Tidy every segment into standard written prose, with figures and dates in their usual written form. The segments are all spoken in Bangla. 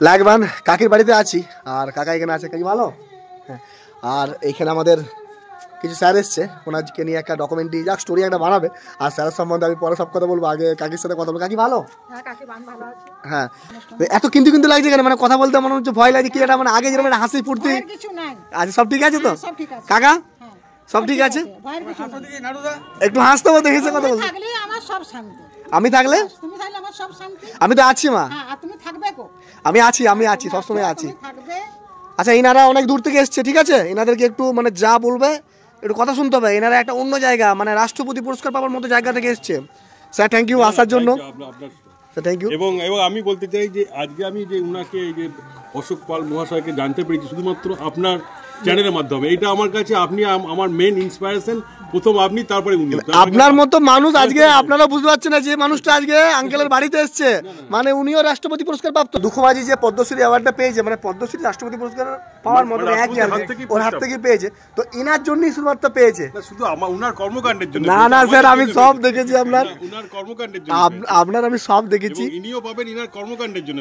লাগবান কাকির বাড়িতে আছি আর কাকা এখানে আছে। কাকি ভালো? হ্যাঁ। আর এইখানে আমাদের কিছু স্যার এসছে, ওনাকে নিয়ে একটা ডকুমেন্টারি যাক স্টোরি একটা বানাবে। আর স্যারের সম্বন্ধে আমি পরে সব কথা বলবো, আগে কাকির সাথে কথা বলবো। কাকি ভালো? হ্যাঁ। এত কিন্তু কিন্তু লাগছে কেন? মানে কথা বলতে মনে হচ্ছে ভয় লাগে কি একটা, মানে আগে যেরকম একটা হাসি ফুর্তি। আচ্ছা সব ঠিক আছে তো কাকা? সব ঠিক আছে? একটু হাসতে বলতে হেসে কথা বলতে। আমি থাকলে? আমি তো আছি মা, আমি আছি সবসময় আছি। আচ্ছা এনারা অনেক দূর থেকে এসছে, ঠিক আছে, এনাদেরকে একটু মানে যা বলবে একটু কথা শুনতে হবে। এনারা একটা অন্য জায়গা, মানে রাষ্ট্রপতি পুরস্কার পাওয়ার মতো জায়গা থেকে এসছে। স্যার থ্যাংক ইউ আসার জন্য। Thank you. এবং আমি বলতে চাই যে আজকে আমি যে উনাকে এই যে অশোক পাল মহাশয়কে জানতে পেরেছি শুধুমাত্র আপনার চ্যানেলের মাধ্যমে। এটা আমার কাছে আপনি আমার মেন ইন্সপিরেশন, প্রথম আপনি তারপরে উনি। আপনার মতো মানুষ আজকে আপনারা বুঝতে পারছেন না যে মানুষটা আজকে আঙ্কেলের বাড়িতে এসছে, মানে উনিও রাষ্ট্রপতি পুরস্কার প্রাপ্ত। দুঃখমাঝি যে পদ্মশ্রী অ্যাওয়ার্ডটা পেয়েছে, মানে পদ্মশ্রী রাষ্ট্রপতি পুরস্কার পাওয়ার মতো ওর হাত থেকে পেয়েছে, তো এনার জন্যই শুধুমাত্র পেয়েছে, শুধু আমার উনার কর্মকাণ্ডের জন্য। না না স্যার আমি সব দেখেছি আপনার, উনার কর্মকাণ্ডের জন্য আপনার আমি সব দেখেছি। ইনিও পাবেন ইনার কর্মকাণ্ডের জন্য।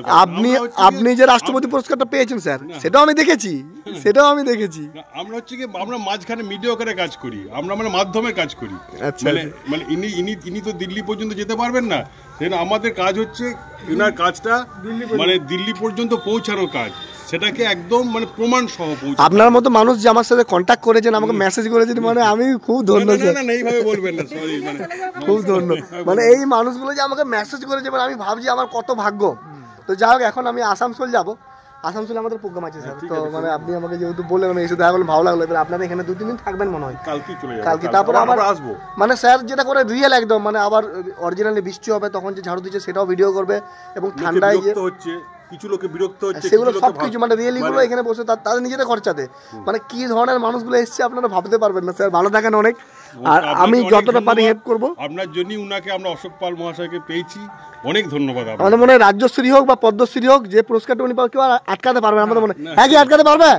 আপনি যে রাষ্ট্রপতি পুরস্কারটা পেয়েছেন স্যার, সেটাও আমি দেখেছি, সেটাও আমি দেখেছি। আমরা হচ্ছে কি আমরা মাঝখানে মিডিয়াকারে কাজ করি, আমরা মানে মাধ্যমে কাজ করি। মানে ইনি তো দিল্লি পর্যন্ত যেতে পারবেন না, সেটা আমাদের কাজ হচ্ছে ইনার কাজটা মানে দিল্লি পর্যন্ত পৌঁছানোর কাজ, সেটাকে একদম মানে প্রমাণ সহ পৌঁছে। আপনার মতো মানুষ যে আমার সাথে কন্ট্যাক্ট করেছেন, আমাকে মেসেজ করেছেন, মানে আমি খুব ধন্য স্যার। না এইভাবে বলবেন না, সরি, মানে খুব ধন্য, মানে এই মানুষগুলো যে আমাকে মেসেজ করেছে, মানে আমি ভাবছি আমার কত ভাগ্য। তো যাই হোক, এখন আমি আসানসোল যাব, আসানসোলে আমাদের প্রোগ্রাম আছে স্যার। তো মানে আপনি আমাকে যেহেতু বললেন এসে দেখা করলেন, ভালো লাগলো। এবার আপনারা এখানে 2-3 দিন থাকবেন মনে হয়, কালকে তারপরে আবার আসবো। মানে স্যার যেটা করে রিয়েল একদম, মানে আবার অরিজিনালি বৃষ্টি হবে তখন যে ঝাড়ু দিচ্ছে সেটাও ভিডিও করবে, এবং ঠান্ডায় হচ্ছে কিছু লোকে বিরক্ত হচ্ছে, সেগুলো সবকিছু মানে রিয়েলি গুলো এখানে বসে তাদের নিজেদের খরচাতে, মানে কি ধরনের মানুষগুলো এসছে আপনারা ভাবতে পারবেন না। স্যার ভালো থাকেন অনেক, আর আমি যতটা পারি হেল্প করবো। আপনার জন্যই উনাকে আমরা অশোক পাল মহাশয়কে পেয়েছি, অনেক ধন্যবাদ। আমাদের মনে হয় রাজ্যশ্রী হোক বা পদ্মশ্রী হোক, যে পুরস্কারটা উনি পাবে কেউ আর আটকাতে পারবে আমাদের মনে হয়। হ্যাঁ কি আটকাতে পারবে?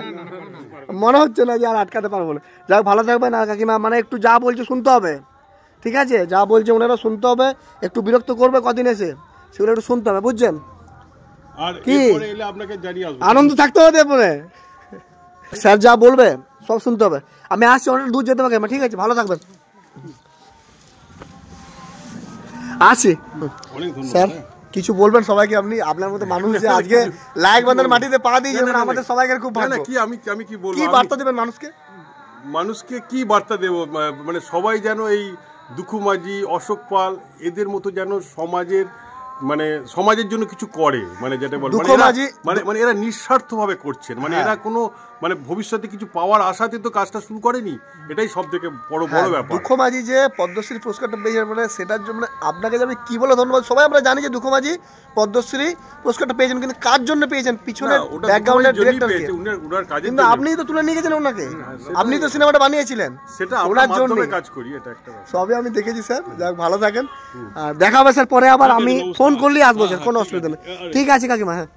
মনে হচ্ছে না যে আর আটকাতে পারবো না। যাক ভালো থাকবেন। আর কাকিমা মানে একটু যা বলছে শুনতে হবে, ঠিক আছে, যা বলছে ওনারা শুনতে হবে, একটু বিরক্ত করবে কদিন এসে, সেগুলো একটু শুনতে হবে, বুঝছেন? আর এরপরে এলে আপনাকে জানিয়ে আসবো, আনন্দ থাকতে হবে এরপরে। স্যার যা বলবে সব শুনতে হবে। আমি আসছি, অনেক দূর যেতে হবে, ঠিক আছে, ভালো থাকবেন। আসি স্যার, কিছু বলবেন সবাইকে আপনি? আপনার মতো মানুষ যে আজকে লাইক বাঁধার মাটিতে পা দিয়েছেন, আমাদের সবাইকে খুব ভালো। কি আমি কি বলবো, কি বার্তা দেবেন মানুষকে? কি বার্তা দেব, মানে সবাই যেন এই দুঃখমাঝি, অশোক পাল এদের মতো যেন সমাজের জন্য কিছু করে, মানে যেটা বল মানে এরা নিঃস্বার্থভাবে করছেন, মানে এরা কোনো মানে ভবিষ্যতে কিছু পাওয়ার আশাতে তো কাজটা শুরু করেনি, এটাই সব থেকে বড় ব্যাপার। দুঃখমাঝি যে পদ্মশ্রী পুরস্কারটা পেয়েছেন, মানে সেটার জন্য আপনাকে আমি কি বলে ধন্যবাদ। সবাই আমরা জানি যে দুঃখমাঝি পদ্মশ্রী পুরস্কারটা পেয়েছেন, কিন্তু কার জন্য পেয়েছেন? পিছনে ব্যাকগ্রাউন্ডের ডিরেক্টর, কিন্তু আপনিই তো তুলে নিয়ে গেছেন ওনাকে, আপনি তো সিনেমাটা বানিয়েছিলেন, সেটা ওনার জন্য কাজ করি, এটা একটা সবই আমি দেখেছি স্যার। যাক ভালো থাকেন, আর দেখা হবে স্যার পরে, আবার আমি ফোন করলেই আসবো স্যার, কোনো অসুবিধা নেই। ঠিক আছে কাকিমা, হ্যাঁ।